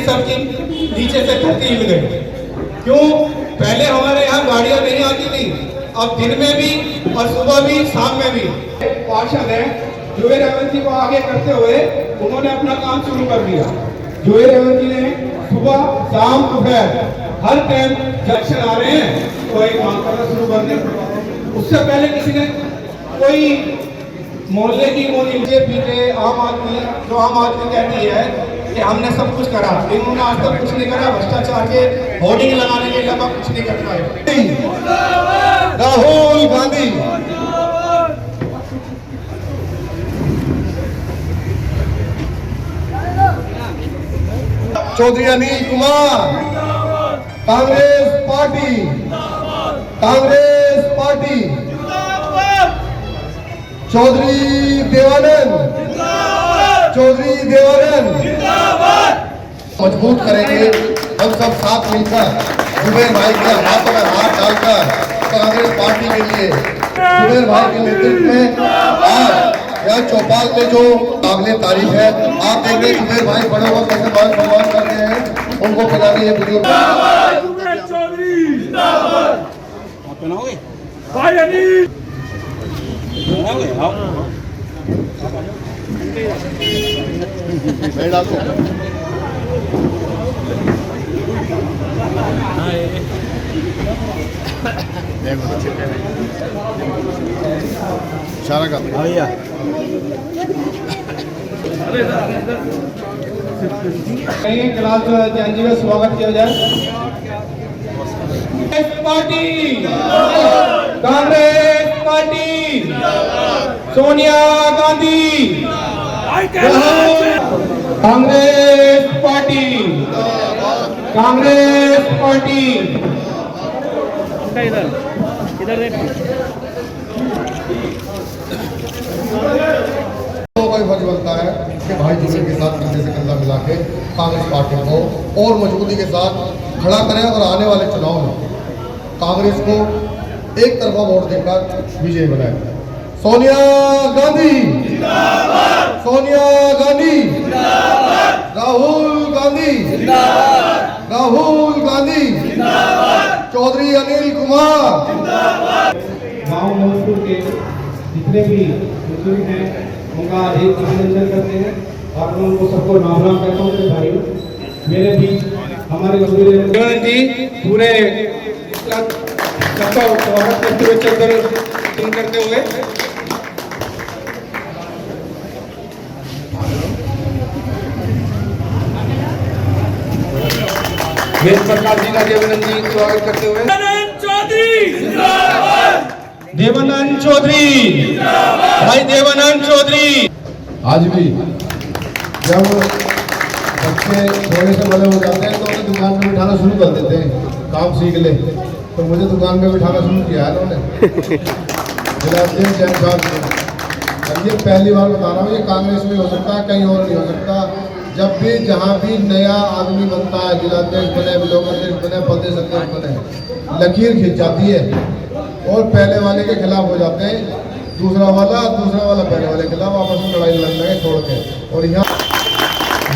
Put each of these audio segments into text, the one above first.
सबकी नीचे से धरती हिल गई। क्यों? पहले हमारे यहाँ गाड़ियां नहीं आती थी, अब दिन में भी और सुबह भी शाम में भी। पार्षद है जुबेर अहमद जी को आगे करते हुए उन्होंने अपना काम शुरू कर दिया। जुबेर अहमद जी ने सुबह शाम दोपहर हर टाइम इलेक्शन आ रहे हैं तो एक मांग करना शुरू कर दिया। उससे पहले किसी ने कोई मोहल्ले की बीजेपी आम आदमी जो आम आदमी कहती है कि हमने सब कुछ करा, इन्होंने आज तक कुछ नहीं करा। भ्रष्टाचार के होर्डिंग लगाने के अलावा कुछ नहीं करना है। राहुल गांधी चौधरी अनिल कुमार, कांग्रेस पार्टी, कांग्रेस पार्टी, चौधरी देवानंद, चौधरी देवानंद मजबूत करेंगे हम सब साथ मिलकर जुबेर भाई के हाथों में हाथ डालकर कांग्रेस पार्टी के लिए जुबेर भाई के नेतृत्व में आज यह चौपाल में जो काबिले तारीफ है। आप देख रहे जुबेर भाई बड़े हो कैसे बात सम्मान कर रहे हैं, उनको बनाने ये वीडियो इशारा कर भैया क्लास जी में स्वागत किया जाए। Party, Congress party, Sonia Gandhi, Congress party, Congress party. इधर कोई फर्ज बनता है कि भाई जुबेर के साथ कंधे से कंधा मिला के कांग्रेस पार्टी को और मजबूती के साथ खड़ा करें और आने वाले चुनाव में कांग्रेस को एक तरफा वोट देकर विजय बनाए। सोनिया गांधी, सोनिया गांधी, राहुल गांधी, राहुल गांधी, चौधरी अनिल कुमार। गाँव मौजूद के जितने भी बुजुर्ग हैं उनका एक अभिनंदन करते हैं और मैं उनको सबको राम राम कहता हूँ। भाई मेरे भी हमारे जी पूरे सबका स्वागत करते हुए चंद्र करते हुए वेद प्रकाश जी का देवानंद जी स्वागत करते हुए देवानंद चौधरी, भाई देवानंद चौधरी। आज भी जब बच्चे थोड़े से बड़े हो जाते हैं तो उन्हें दुकान में बिठाना शुरू कर देते हैं, काम सीख ले। तो मुझे दुकान में बिठाना शुरू किया है उन्होंने जिलाध्यक्ष जैन साहब ने। अब ये पहली बार बता रहा हूँ, ये कांग्रेस में हो सकता है, कहीं और नहीं हो सकता। जब भी जहाँ भी नया आदमी बनता है, जिलाध्यक्ष बने, ब्लॉक अध्यक्ष बने, प्रदेश अध्यक्ष बने, लकीर खींच जाती है और पहले वाले के खिलाफ हो जाते हैं, दूसरा वाला पहले वाले के खिलाफ आपस में लड़ाई लड़ने के छोड़ के। और यहाँ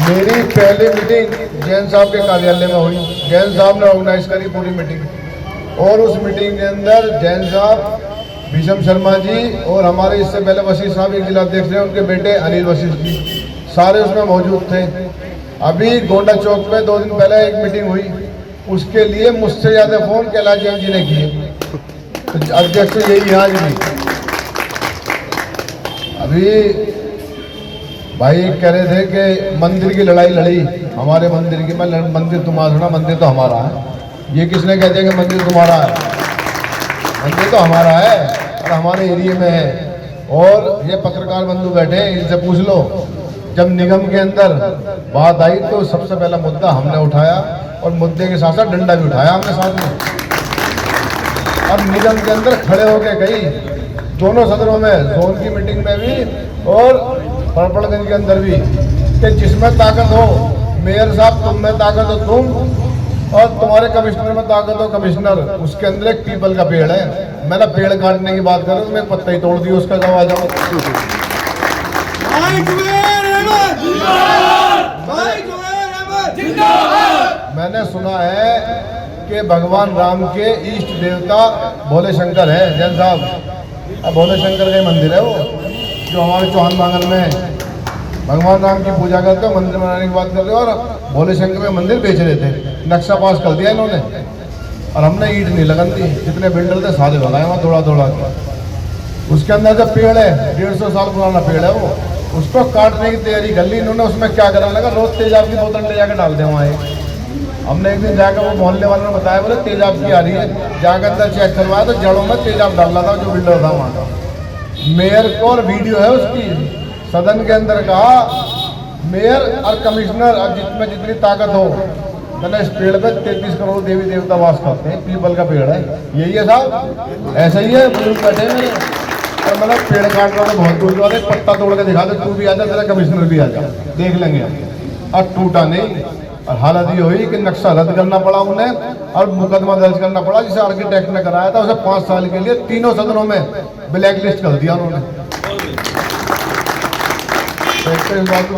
मेरी पहली मीटिंग जैन साहब के कार्यालय में हुई। जैन साहब ने ऑर्गेनाइज करी पूरी मीटिंग और उस मीटिंग के अंदर जैन साहब, भीषम शर्मा जी और हमारे इससे पहले वशिष्ठ साहब एक जिलाध्यक्ष थे, उनके बेटे अनिल वशिष्ठ जी, सारे उसमें मौजूद थे। अभी गोंडा चौक पे 2 दिन पहले एक मीटिंग हुई, उसके लिए मुझसे ज़्यादा फोन कैलाश जैन जी ने किए, अध्यक्ष यही आज भी। अभी भाई कह रहे थे कि मंदिर की लड़ाई लड़ी, हमारे मंदिर की। मैं मंदिर तुम्हारा थोड़ा, मंदिर तो हमारा है। ये किसने कह दिया कि मंदिर तुम्हारा है? मंदिर तो हमारा है और हमारे एरिया में है। और ये पत्रकार बंधु बैठे हैं, इनसे पूछ लो, जब निगम के अंदर बात आई तो सबसे पहला मुद्दा हमने उठाया और मुद्दे के साथ साथ डंडा भी उठाया हमने साथ में। और निगम के अंदर खड़े होके गई दोनों सदनों में, जोन की मीटिंग में भी और पड़पड़गंज के अंदर भी, कि जिसमें ताकत हो, मेयर साहब तुम में ताकत हो तुम, और तुम्हारे कमिश्नर में ताकत हो कमिश्नर। उसके अंदर एक पीपल का पेड़ है, मैंने पेड़ काटने की बात करूँ तो मैं पत्ता ही तोड़ दिया उसका, जब आ जाओ। भाई जुबेर अहमद जिंदाबाद, भाई जुबेर अहमद जिंदाबाद। मैंने सुना है कि भगवान राम के इष्ट देवता भोले शंकर है जैन साहब। अब भोले शंकर का ही मंदिर है वो, जो हमारे चौहान बांगल में है। भगवान राम की पूजा करते हो, मंदिर बनाने की बात कर रहे हो, और भोले शंकर में मंदिर बेच रहे थे। नक्शा पास कर दिया इन्होंने, और हमने ईंट नहीं लगन दी। जितने बिल्डर थे सारे लगाए वहाँ दौड़ा दौड़ा के। उसके अंदर जो पेड़ है 150 साल पुराना पेड़ है वो, उसको काटने की तैयारी कर ली इन्होंने। उसमें क्या करने लगा, रोज तेजाब की बोतल ले जाकर डाल दे वहाँ एक। हमने एक दिन जाकर वो मोहल्ले वालों ने बताया, बोले तेजाब की आ रही है। जाकर अंदर चेक करवाया तो जड़ों में तेजाब डाल रहा था जो बिल्डर था वहाँ का। मेयर को और वीडियो है उसकी, सदन के अंदर कहा मेयर और कमिश्नर अब जिसमें जितनी ताकत हो, मैंने इस पेड़ पे 33 करोड़ देवी देवता वास करते हैं, पीपल का पेड़ है, यही है साहब, ऐसा ही है। बुजुर्ग बैठे हैं और मतलब पेड़ काट रहा था बहुत दूर वाले, पत्ता तोड़ के दिखा दे, तू भी आ जा, तेरा कमिश्नर भी आ जा, देख लेंगे हम। और टूटा नहीं, और हालत ये हुई कि नक्शा रद्द करना पड़ा उन्हें और मुकदमा दर्ज करना पड़ा। जिसे आर्किटेक्ट ने कराया था उसे 5 साल के लिए तीनों सदनों में ब्लैक लिस्ट कर दिया उन्होंने। इस बात को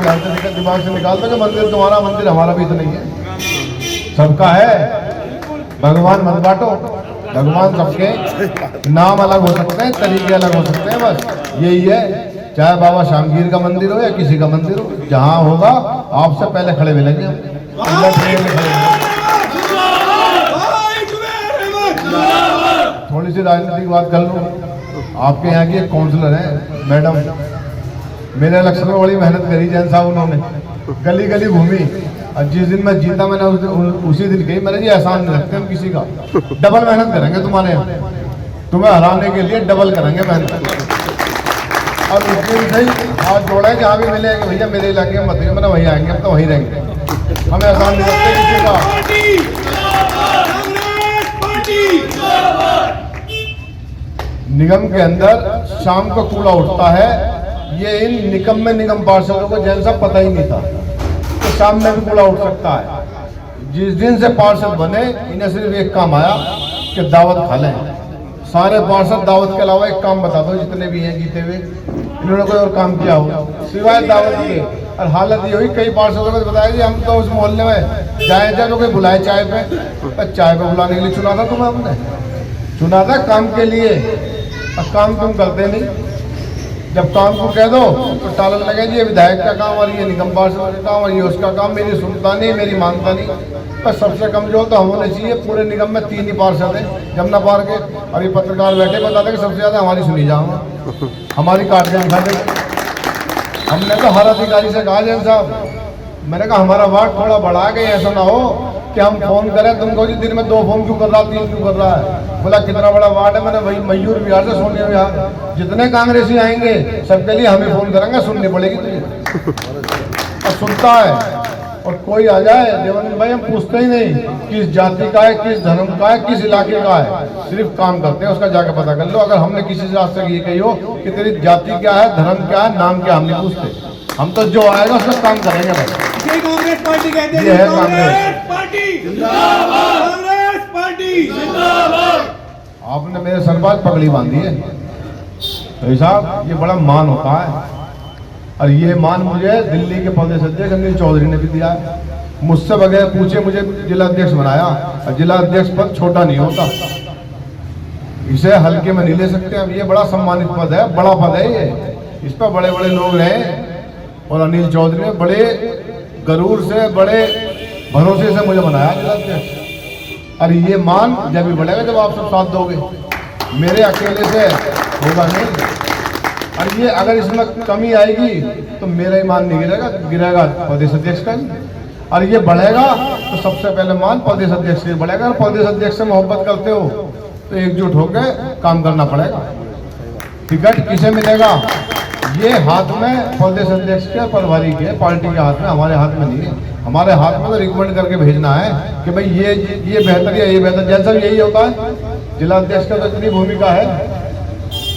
दिमाग से निकाल दो कि मंदिर तुम्हारा, मंदिर हमारा भी तो नहीं है, सबका है। भगवान मत बांटो, भगवान सबके, नाम अलग हो सकते हैं, तरीके अलग हो सकते हैं, बस यही है। चाहे बाबा श्यामगीर का मंदिर हो या किसी का मंदिर हो, जहाँ होगा आपसे पहले खड़े मिलेंगे। थोड़ी सी राजनीतिक बात कर लूँ। आपके यहाँ की एक काउंसलर है मैडम, मेरे इलेक्शन में बड़ी मेहनत करी जैन साहब उन्होंने, गली गली घूमी, और जिस दिन मैं जीता मैंने उसी दिन कही, मैंने जी एहसान नहीं रखते हम किसी का, डबल मेहनत करेंगे तुम्हारे यहाँ, तुम्हें हराने के लिए डबल करेंगे मेहनत। और उस दिन से ही हाथ जोड़ा है, जहाँ भी मिलेंगे भैया मेरे इलाके में मत, मैंने वहीं आएंगे, हम तो वहीं रहेंगे, हमें एहसान नहीं रखते किसी का। निगम के अंदर शाम को कूड़ा उठता है, ये इन निगम में निगम पार्षदों को जैन साहब पता ही नहीं था, तो शाम में भी कूड़ा उठ सकता है। जिस दिन से पार्षद बने इन्हें सिर्फ एक काम आया कि दावत खा लें। सारे पार्षद दावत के अलावा एक काम बता दो जितने भी हैं जीते हुए, इन्होंने कोई और काम किया हो सिवाय दावत के। और हालत ये हुई, कई पार्षदों ने बताया कि हम तो उस मोहल्ले में जाए जाए कोई बुलाए चाय पे, तो चाय पे बुलाने के लिए चुना था तुम्हें, हमने चुना था काम के लिए, और काम तुम करते नहीं। जब काम को कह दो तो टालन लगे जी ये विधायक का काम और ये निगम पार्षद का काम और ये उसका काम, मेरी सुनता नहीं, मेरी मानता नहीं। पर सबसे कमजोर तो हम होने चाहिए। पूरे निगम में 3 ही पार्षद हैं जमुना पार के, और ये पत्रकार बैठे बताते कि सबसे ज़्यादा हमारी सुनी जाऊँगा, हमारी काट के दिखा देंगे। हमने तो हर अधिकारी से कहा जैन साहब, मैंने कहा हमारा वार्ड थोड़ा बढ़ा के, ऐसा ना हो कि हम फोन करें तुमको जी दिन में 2 फोन क्यों कर रहा, 3 क्यों कर रहा है। बोला कितना बड़ा वार्ड है, मैंने वही मयूर विहार से सोनिया विहार, जितने कांग्रेसी आएंगे सबके लिए हमें फोन करेंगे, सुननी पड़ेगी तुझे। और सुनता है, और कोई आ जाए देवानंद भाई हम पूछते ही नहीं किस जाति का है, किस धर्म का है, किस इलाके का है, सिर्फ काम करते हैं, उसका जाकर पता कर लो। अगर हमने किसी से आज तक ये कही हो कि तेरी जाति क्या है, धर्म क्या है, नाम क्या, हम नहीं पूछते। हम तो जो आएगा उसमें काम करेंगे भाई। कांग्रेस पार्टी कहते हैं, ये है कांग्रेस पार्टी जिंदाबाद, कांग्रेस पार्टी जिंदाबाद। आपने मेरे सर पर पगड़ी बांधी है तो साहब, ये बड़ा मान होता है, और ये मान मुझे दिल्ली के प्रदेश अध्यक्ष अनिल चौधरी ने भी दिया है। मुझसे बगैर पूछे मुझे जिला अध्यक्ष बनाया, और जिला अध्यक्ष पद छोटा नहीं होता, इसे हल्के में नहीं ले सकते। अब ये बड़ा सम्मानित पद है, बड़ा पद है ये, इस पर बड़े बड़े लोग रहे, और अनिल चौधरी ने बड़े गरूर से, बड़े भरोसे से मुझे बनाया जिला अध्यक्ष। और ये मान जब भी बढ़ेगा जब आप सब साथ दोगे, मेरे अकेले से होगा नहीं। और ये अगर इसमें कमी आएगी तो मेरा ही मान नहीं गिरेगा, गिरेगा प्रदेश अध्यक्ष का। और ये बढ़ेगा तो सबसे पहले मान प्रदेश अध्यक्ष से बढ़ेगा। और प्रदेश अध्यक्ष से मोहब्बत करते हो तो एकजुट होकर काम करना पड़ेगा। टिकट किसे मिलेगा, ये हाथ में प्रदेश अध्यक्ष के, प्रभारी के, पार्टी के हाथ में, हमारे हाथ में नहीं है। हमारे हाथ में तो रिकमेंड करके भेजना है कि भाई ये बेहतर है, ये बेहतर, जैसा यही होता है। जिला अध्यक्ष का तो इतनी भूमिका है,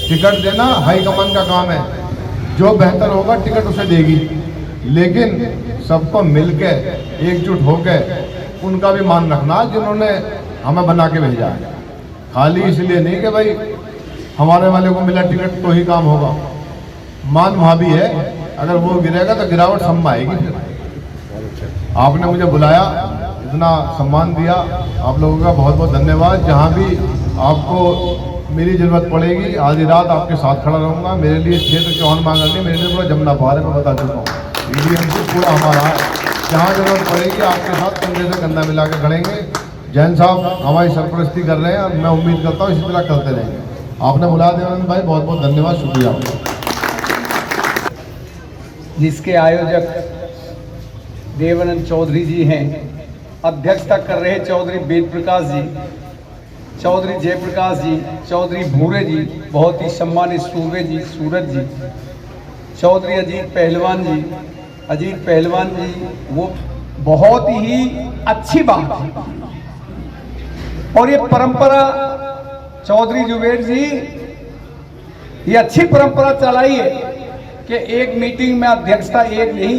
टिकट देना हाईकमान का काम है, जो बेहतर होगा टिकट उसे देगी। लेकिन सबको मिलकर एकजुट होकर उनका भी मान रखना जिन्होंने हमें बना के भेजा है। खाली इसलिए नहीं कि भाई हमारे वाले को मिला टिकट तो ही काम होगा। मान वहाँ भी है, अगर वो गिरेगा तो गिरावट सब में आएगी। फिर आपने मुझे बुलाया, इतना सम्मान दिया, आप लोगों का बहुत बहुत धन्यवाद। जहाँ भी आपको मेरी जरूरत पड़ेगी आधी रात आपके साथ खड़ा रहूँगा। मेरे लिए क्षेत्र चौहान मांगरनी मेरे लिए पूरा जमुना पार है, मैं बता चुका हूँ। ईडीएमसी पूरा हमारा है, जहाँ जरूरत पड़ेगी आपके साथ कंधे से कंधा मिला के खड़ेंगे। जैन साहब हमारी सरपरस्ती कर रहे हैं और मैं उम्मीद करता हूँ इसी तरह करते रहेंगे। आपने बुलाया देवानंद भाई, बहुत बहुत धन्यवाद, शुक्रिया। जिसके आयोजक देवानंद चौधरी जी हैं, अध्यक्षता कर रहे चौधरी वेद प्रकाश जी, चौधरी जयप्रकाश जी, चौधरी भूरे जी, बहुत ही सम्मानित सूर्य जी, सूरज जी, चौधरी अजीत पहलवान जी, अजीत पहलवान जी, वो बहुत ही अच्छी बात है। और ये परंपरा चौधरी जुबेर जी ये अच्छी परंपरा चलाई है कि एक मीटिंग में अध्यक्षता एक नहीं,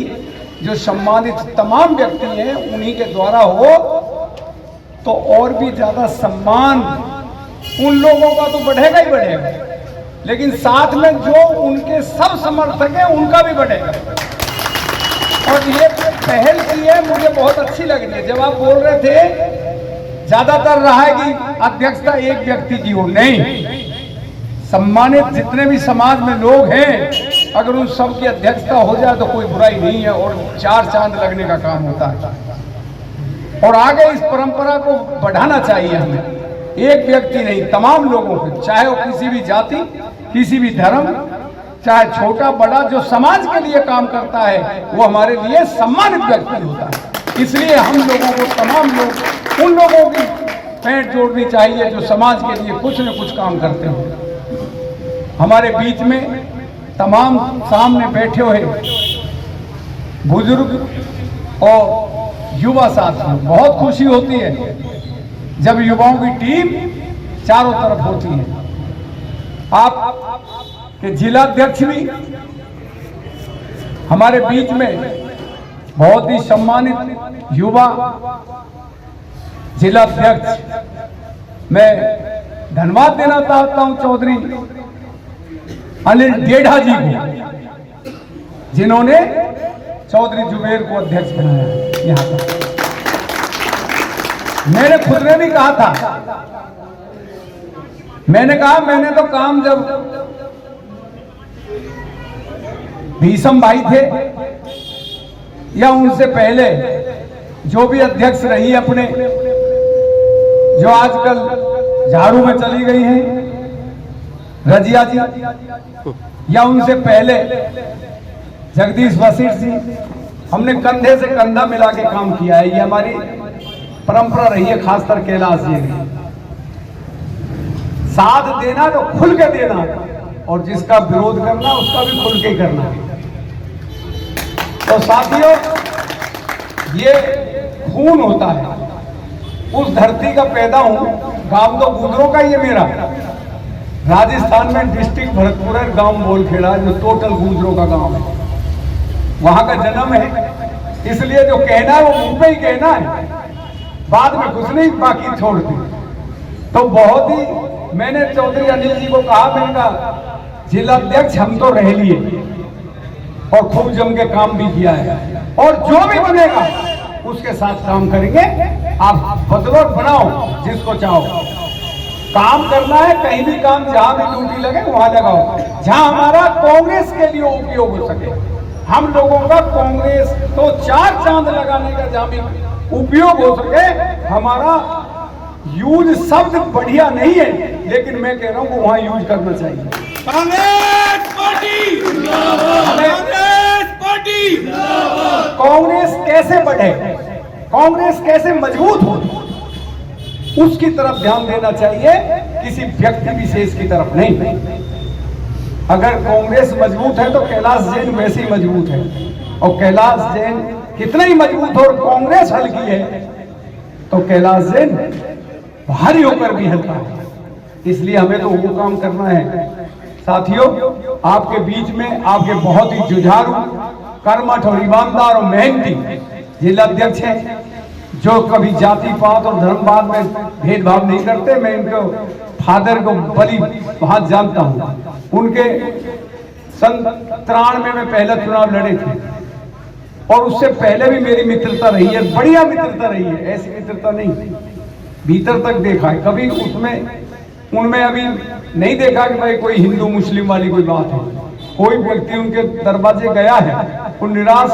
जो सम्मानित तमाम व्यक्ति हैं उन्हीं के द्वारा हो तो और भी ज्यादा सम्मान उन लोगों का तो बढ़ेगा ही बढ़ेगा, लेकिन साथ में जो उनके सब समर्थक हैं उनका भी बढ़ेगा। और ये पहल की है, मुझे बहुत अच्छी लग रही है। जब आप बोल रहे थे ज्यादातर रहा है कि अध्यक्षता एक व्यक्ति की हो, नहीं, सम्मानित जितने भी समाज में लोग हैं अगर उन सब की अध्यक्षता हो जाए तो कोई बुराई नहीं है और 4 चांद लगने का काम होता है। और आगे इस परंपरा को बढ़ाना चाहिए हमें, एक व्यक्ति नहीं, तमाम लोगों को, चाहे वो किसी भी जाति, किसी भी धर्म, चाहे छोटा बड़ा, जो समाज के लिए काम करता है वो हमारे लिए सम्मानित व्यक्ति होता है। इसलिए हम लोगों को, तमाम लोग, उन लोगों की पैंट जोड़नी चाहिए जो समाज के लिए कुछ न कुछ काम करते हैं। हमारे बीच में तमाम सामने बैठे हुए बुजुर्ग और युवा साथी, बहुत खुशी होती है जब युवाओं की टीम चारों तरफ होती है। आप के जिला अध्यक्ष भी हमारे बीच में बहुत ही सम्मानित युवा जिला अध्यक्ष, मैं धन्यवाद देना चाहता हूं चौधरी अनिल डेढ़ा जी को, जिन्होंने चौधरी जुबेर को अध्यक्ष बनाया यहां पर। मैंने खुद ने भी कहा था, मैंने कहा मैंने तो काम जब भीषम भाई थे या उनसे पहले जो भी अध्यक्ष रही अपने, जो आजकल झाड़ू में चली गई हैं रजिया जी, या उनसे पहले जगदीश वशिष्ठ जी, हमने कंधे से कंधा मिला के काम किया है। ये हमारी परंपरा रही है, खासकर कैलाश जी ने साथ देना तो खुल के देना, और जिसका विरोध करना उसका भी खुल के करना। तो साथियों, ये खून होता है, उस धरती का पैदा हूं, गांव तो गुजरों का ही है मेरा। राजस्थान में डिस्ट्रिक्ट भरतपुर है, गांव बोलखेड़ा, जो टोटल गुजरों का गांव है, वहां का जन्म है। इसलिए जो कहना है वो मुंह पे ही कहना है, बाद में कुछ नहीं, बाकी छोड़ दी। तो बहुत ही मैंने चौधरी अनिल जी को कहा, मैंने कहा जिला अध्यक्ष हम तो रह लिए और खूब जम के काम भी किया है, और जो भी बनेगा उसके साथ काम करेंगे। आप बदलौट बनाओ जिसको चाहो, काम करना है कहीं भी काम, जहां भी ड्यूटी लगे वहां लगाओ, जहां हमारा कांग्रेस के लिए उपयोग हो सके। हम लोगों का कांग्रेस तो 4 चांद लगाने का जहां भी उपयोग हो सके, हमारा यूज शब्द बढ़िया नहीं है, लेकिन मैं कह रहा हूं वहां यूज करना चाहिए। कांग्रेस पार्टी जिंदाबाद, कांग्रेस पार्टी जिंदाबाद। कांग्रेस कैसे बढ़े, कांग्रेस कैसे मजबूत हो, उसकी तरफ ध्यान देना चाहिए, किसी व्यक्ति विशेष की तरफ नहीं। अगर कांग्रेस मजबूत है तो कैलाश जैन वैसे ही मजबूत है, और कैलाश जैन कितना ही मजबूत हो और कांग्रेस हल्की है तो कैलाश जैन भारी होकर भी हल्का है। इसलिए हमें तो वो काम करना है। साथियों, आपके बीच में आपके बहुत ही जुझारू, कर्मठ और ईमानदार और मेहनती जिला अध्यक्ष हैं, जो कभी जाति पात और धर्मवाद में भेदभाव नहीं करते। मैं इनको फादर को बड़ी बहुत जानता हूं। उनके सन 93 में पहला चुनाव लड़े थे और उससे पहले भी मेरी मित्रता रही है, बढ़िया मित्रता रही है, ऐसी मित्रता नहीं, भीतर तक देखा है, कभी उसमें उनमें अभी नहीं देखा कि भाई कोई हिंदू मुस्लिम वाली कोई बात है। कोई व्यक्ति उनके दरवाजे गया है वो निराश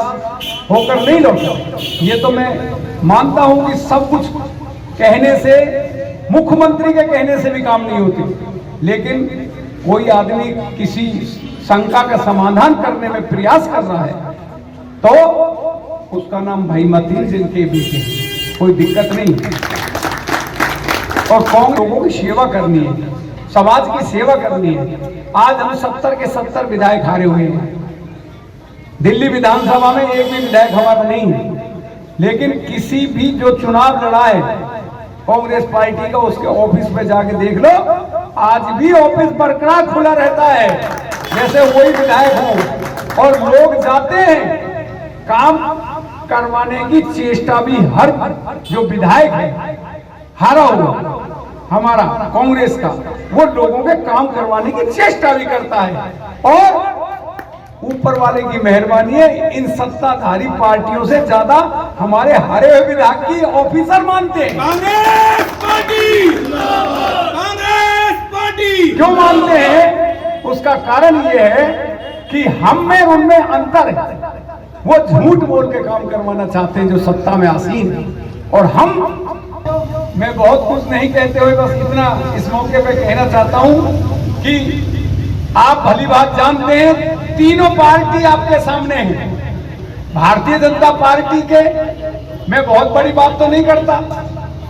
होकर नहीं लौटा। ये तो मैं मानता हूं कि सब कुछ कहने से, मुख्यमंत्री के कहने से भी काम नहीं होती, लेकिन कोई आदमी किसी शंका का समाधान करने में प्रयास कर रहा है तो उसका नाम भाई मतीन जिनके बीच है, कोई दिक्कत नहीं। और कांग्रेस लोगों की सेवा करनी है, समाज की सेवा करनी है। आज हम 70 के 70 विधायक हारे हुए हैं, दिल्ली विधानसभा में एक भी विधायक हमारा नहीं है, लेकिन किसी भी जो चुनाव लड़ा है कांग्रेस पार्टी का, उसके ऑफिस पे जाके देख लो, आज भी ऑफिस बरकरार खुला रहता है जैसे वही विधायक हो। और लोग जाते हैं, काम करवाने की चेष्टा भी हर जो विधायक है हारा हुआ हमारा कांग्रेस का, वो लोगों के काम करवाने की चेष्टा भी करता है। और ऊपर वाले की मेहरबानी है, इन सत्ताधारी पार्टियों से ज्यादा हमारे हारे हुए विधायक की ऑफिसर मानते हैं। कांग्रेस पार्टी जिंदाबाद, कांग्रेस पार्टी क्यों मानते हैं? उसका कारण ये है कि हम में उनमें अंतर है। वो झूठ बोल के काम करवाना चाहते हैं जो सत्ता में आसीन है, और हम, मैं बहुत कुछ नहीं कहते हुए बस इतना इस मौके पे कहना चाहता हूं कि आप भली बात जानते हैं, तीनों पार्टी आपके सामने है। भारतीय जनता पार्टी के मैं बहुत बड़ी बात तो नहीं करता,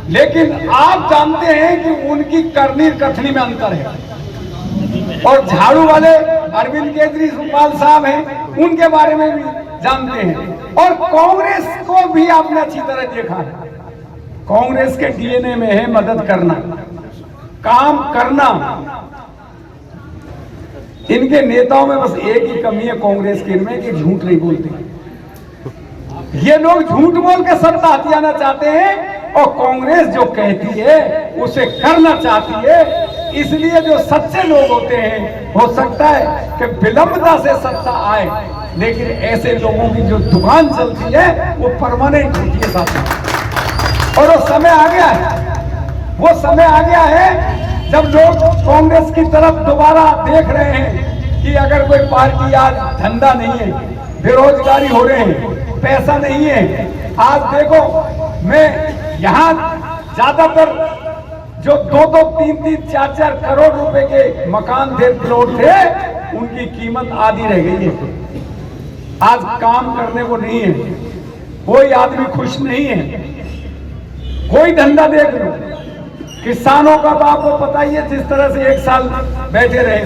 लेकिन आप जानते हैं कि उनकी करनी कथनी में अंतर है। और झाड़ू वाले अरविंद केजरीवाल साहब हैं, उनके बारे में भी जानते हैं। और कांग्रेस को भी आपने अच्छी तरह देखा है, कांग्रेस के डीएनए में है मदद करना, काम करना। इनके नेताओं में बस एक ही कमी है कांग्रेस के इनमें कि झूठ नहीं बोलते। ये लोग झूठ बोल के सत्ता हथियाना चाहते हैं, और कांग्रेस जो कहती है उसे करना चाहती है। इसलिए जो सच्चे लोग होते हैं, हो सकता है कि विलंबता से सत्ता आए, लेकिन ऐसे लोगों की जो दुकान चलती है वो परमानेंट होती है साथ। और वो समय आ गया है, वो समय आ गया है जब लोग कांग्रेस की तरफ दोबारा देख रहे हैं कि अगर कोई पार्टी आज धंधा नहीं है, बेरोजगारी हो रहे हैं, पैसा नहीं है। आज देखो, मैं यहाँ ज्यादातर जो 2-2, 3-3, 4-4 करोड़ रुपए के मकान थे, प्लॉट थे, उनकी कीमत आधी रह गई है। आज काम करने को नहीं है, कोई आदमी खुश नहीं है। कोई धंधा देख लो, किसानों का तो आपको पता ही है, जिस तरह से एक साल बैठे रहे।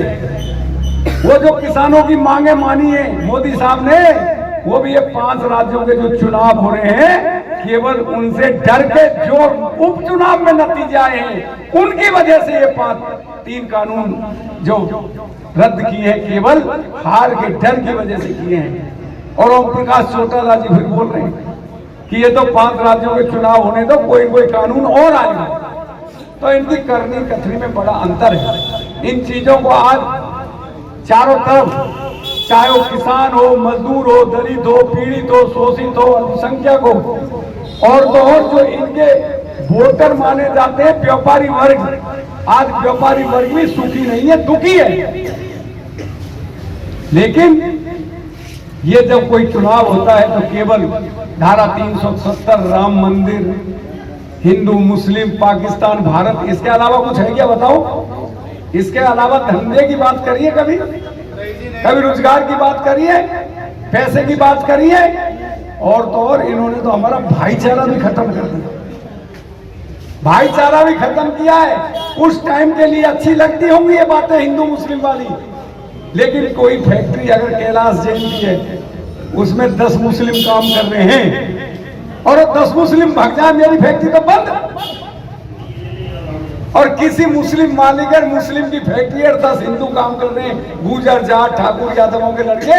वो जो किसानों की मांगे मानी है मोदी साहब ने, वो भी ये 5 राज्यों के जो चुनाव हो रहे हैं, केवल उनसे डर के जो उपचुनाव में नतीजे आए हैं, उनकी वजह से ये 3 कानून जो रद्द किए हैं, केवल हार के डर की वजह से किए हैं। और ओम प्रकाश चौटाला जी फिर बोल रहे हैं कि ये तो 5 राज्यों के चुनाव होने दो, कोई कानून और आएगा। तो इनकी करनी कथनी में बड़ा अंतर है। इन चीजों को आज चारों तरफ, चाहे वो किसान हो, मजदूर हो, दलित हो, पीड़ित हो, शोषित हो, अल्पसंख्यक हो, और तो और जो इनके वोटर माने जाते हैं व्यापारी वर्ग, आज व्यापारी वर्ग भी सुखी नहीं है, दुखी है। लेकिन ये जब कोई चुनाव होता है तो केवल धारा 370, राम मंदिर, हिंदू मुस्लिम, पाकिस्तान भारत, इसके अलावा कुछ है क्या बताओ? इसके अलावा धंधे की बात करिए, कभी रोजगार की बात करिए, पैसे की बात करिए। और तो और इन्होंने तो हमारा भाईचारा भी खत्म कर दिया, भाईचारा भी खत्म किया है। उस टाइम के लिए अच्छी लगती होंगी ये बातें हिंदू मुस्लिम वाली, लेकिन कोई फैक्ट्री अगर कैलाश जैन की है, उसमें 10 मुस्लिम काम कर रहे हैं, और 10 मुस्लिम भाग जाए, मेरी फैक्ट्री तो बंद। और किसी मुस्लिम मालिक है, मुस्लिम की फैक्ट्री है, 10 हिंदू काम कर रहे हैं, गुजर जाट ठाकुर यादवों के लड़के,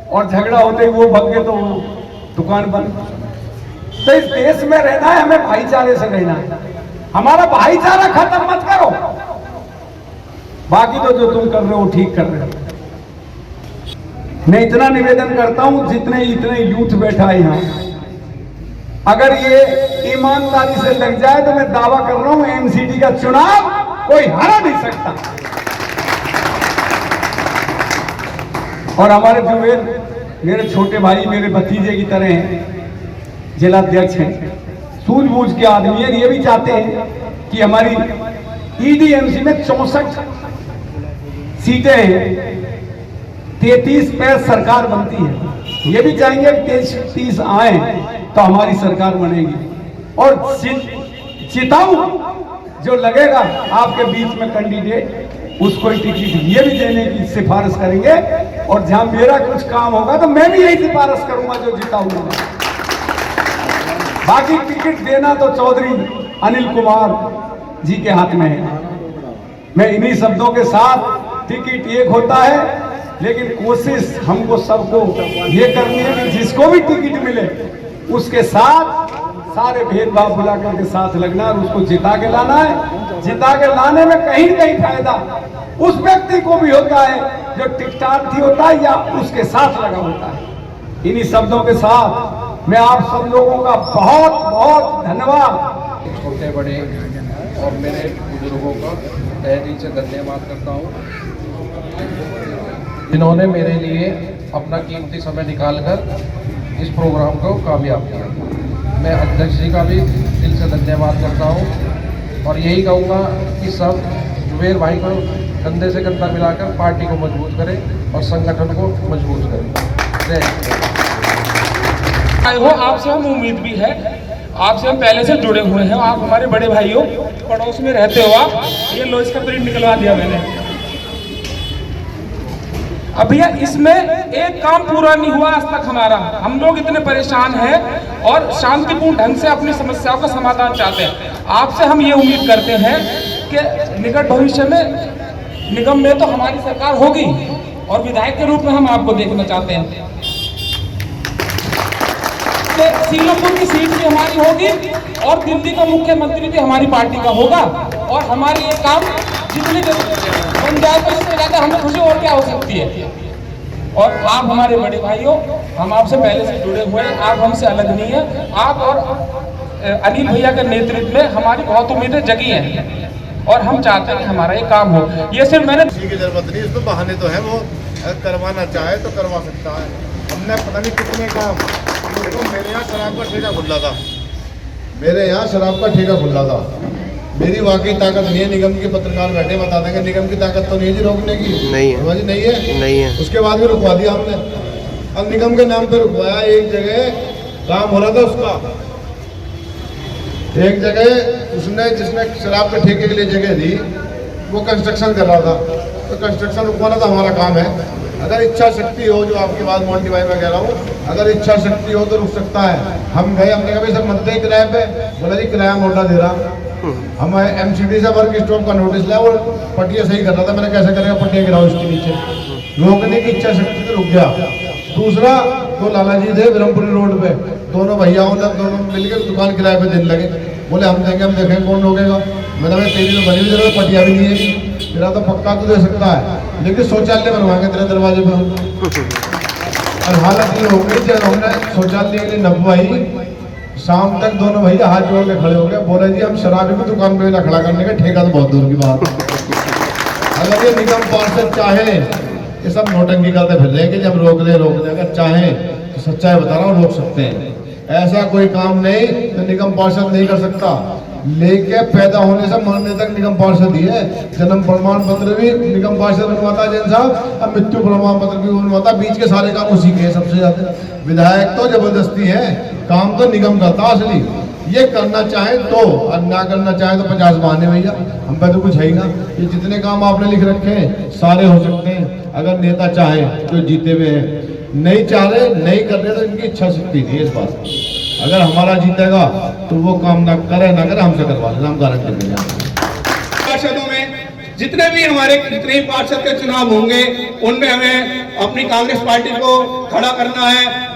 और झगड़ा होते ही वो भग गए तो वो दुकान बंद। तो इस देश में रहना है, हमें भाईचारे से रहना है। हमारा भाईचारा खत्म मत करो, बाकी तो जो तुम कर रहे हो ठीक कर रहे हो। मैं इतना निवेदन करता हूं, जितने इतने यूथ बैठा है यहाँ, अगर ये ईमानदारी से लग जाए तो मैं दावा कर रहा हूं एमसीडी का चुनाव कोई हरा नहीं सकता। और हमारे जुबेर मेरे छोटे भाई, मेरे भतीजे की तरह हैं, जिलाध्यक्ष हैं, सूझबूझ के आदमी है। ये भी चाहते हैं कि हमारी ईडीएमसी में 64 सीटें हैं, 33 पे सरकार बनती है। ये भी चाहेंगे कि 30 आए तो हमारी सरकार बनेगी। और चिताऊ जो लगेगा आपके बीच में कैंडिडेट, उसको ही टिकट ये भी देने की सिफारिश करेंगे। और जहां मेरा कुछ काम होगा तो मैं भी यही सिफारिश करूंगा जो जिताऊंगा। बाकी टिकट देना तो चौधरी अनिल कुमार जी के हाथ में है। मैं इन्हीं शब्दों के साथ, टिकट एक होता है, लेकिन कोशिश हमको सबको ये करनी है कि जिसको भी टिकट मिले उसके साथ सारे भेदभाव भुला करके साथ लगना और उसको जिता के लाना है। जिता के लाने में कहीं न कहीं फायदा उस व्यक्ति को भी होता है जो टिकटार्थी होता है या उसके साथ लगा होता है। इन्हीं शब्दों के साथ मैं आप सब लोगों का बहुत बहुत धन्यवाद, छोटे बड़े और मेरे बुजुर्गों का तहे दिल से धन्यवाद करता हूँ, जिन्होंने मेरे लिए अपना कीमती समय निकालकर इस प्रोग्राम को कामयाब किया। मैं अध्यक्ष जी का भी दिल से धन्यवाद करता हूँ और यही कहूँगा कि सब जुबेर भाई को कंधे से कंधा मिलाकर पार्टी को मजबूत करें और संगठन को मजबूत करें। जय वो आपसे हम उम्मीद भी है, आपसे हम पहले से जुड़े हुए हैं, आप हमारे बड़े भाई हो, पड़ोस में रहते हो आप। ये लो, इसका प्रिंट निकलवा दिया मैंने। अब भैया इसमें एक काम पूरा नहीं हुआ आज तक हमारा। हम लोग इतने परेशान हैं और शांतिपूर्ण ढंग से अपनी समस्याओं का समाधान चाहते हैं। आपसे हम ये उम्मीद करते हैं कि निकट भविष्य में निगम में तो हमारी सरकार होगी और विधायक के रूप में हम आपको देखना चाहते हैं। सीलोपुर की सीट भी हमारी होगी और दिल्ली का मुख्यमंत्री भी हमारी पार्टी का होगा और हमारी ये काम जितनी बन जाए तो इससे ज्यादा हमें खुशी और क्या हो सकती है। और आप हमारे बड़े भाई हो, हम आपसे पहले से जुड़े हुए हैं, आप हमसे अलग नहीं है। आप और अनिल भैया के नेतृत्व में हमारी बहुत उम्मीदें जगी हैं और हम चाहते हैं कि हमारा ये काम हो। ये सिर्फ मैंने किसी की जरूरत नहीं, इसमें बहाने तो है, वो करवाना चाहे तो करवा सकता है। हमने पता नहीं कितने काम, देखो मेरे यहाँ शराब का ठेका खुला था, मेरे यहाँ शराब का ठेका खुला था। मेरी वाकई ताकत नहीं है, निगम के पत्रकार बैठे बता देंगे निगम की ताकत तो नहीं है जी रोकने की। नहीं है जी, नहीं है, नहीं है। उसके बाद भी रुकवा दिया हमने। अब निगम के नाम पे रुकवाया, एक जगह काम हो रहा था उसका, एक जगह उसने जिसने शराब के ठेके के लिए जगह दी वो कंस्ट्रक्शन कर रहा था, तो कंस्ट्रक्शन रुकवाना तो हमारा काम है। अगर इच्छा शक्ति हो, जो आपकी बात मोंटी भाई मैं कह रहा हूँ, अगर इच्छा शक्ति हो तो रुक सकता है। हम गए, हमने कहा भाई सब मत दे किराए पे, बोला जी किराया मोटा दे रहा। हम एमसीडी से वर्क स्टॉप का नोटिस लिया, वो पट्टियाँ सही कर रहा था, मैंने कैसे करेगा पट्टियाँ गिराओ इसके नीचे, रोकने की इच्छा शक्ति से रुक गया। दूसरा, तो लाला जी थे ब्रह्मपुरी रोड पे, दोनों भैयाओं ने दोनों मिलकर दुकान किराए पे देने लगे। बोले हम देंगे, हम देखेंगे कौन रोकेगा। मैंने भाई तेरी तो बनी हुई जरूरत, पटिया भी नहीं है, तेरा तो पक्का तो दे सकता है, लेकिन शौचालय बनवाएंगे तेरे दरवाजे पर। और हालत ये हो गई जब हमने शौचालय के लिए नबवाई, शाम तक दोनों भैया हाथ जोड़ के खड़े हो गए, बोले जी हम शराबी की दुकान पे ना खड़ा करने का, ठेका तो बहुत दूर की बात है। अगर ये निगम पार्षद चाहे, ये सब नोटंकी करते फिर रहे कि जब रोक ले, अगर चाहे तो सच्चाई बता रहा हूँ रोक सकते हैं। ऐसा कोई काम नहीं तो निगम पार्षद नहीं कर सकता। लेके पैदा होने से मरने तक निगम पार्षद ही है। जन्म प्रमाण पत्र भी निगम पार्षद बनवाता है जैन साहब, अब मृत्यु प्रमाण पत्र भी बनवाता, बीच के सारे काम उसी के हैं सबसे ज्यादा। विधायक तो जबरदस्ती है, काम तो निगम करता असली। ये करना चाहे तो, और ना करना चाहे तो 50 बहाने भैया, हम पे तो कुछ है ही ना। ये जितने काम आपने लिख रखे हैं सारे हो सकते हैं अगर नेता चाहे तो जीते हुए हैं। नहीं चाह रहे, नहीं कर रहे तो इनकी इच्छा शक्ति नहीं है इस बात। अगर हमारा जीतेगा तो वो काम ना करे ना करे, हमसे करवा लेना, हम गारंटी दे देंगे। पार्षदों में जितने भी हमारे जितने पार्षद के चुनाव होंगे उनमें हमें अपनी कांग्रेस पार्टी को खड़ा करना है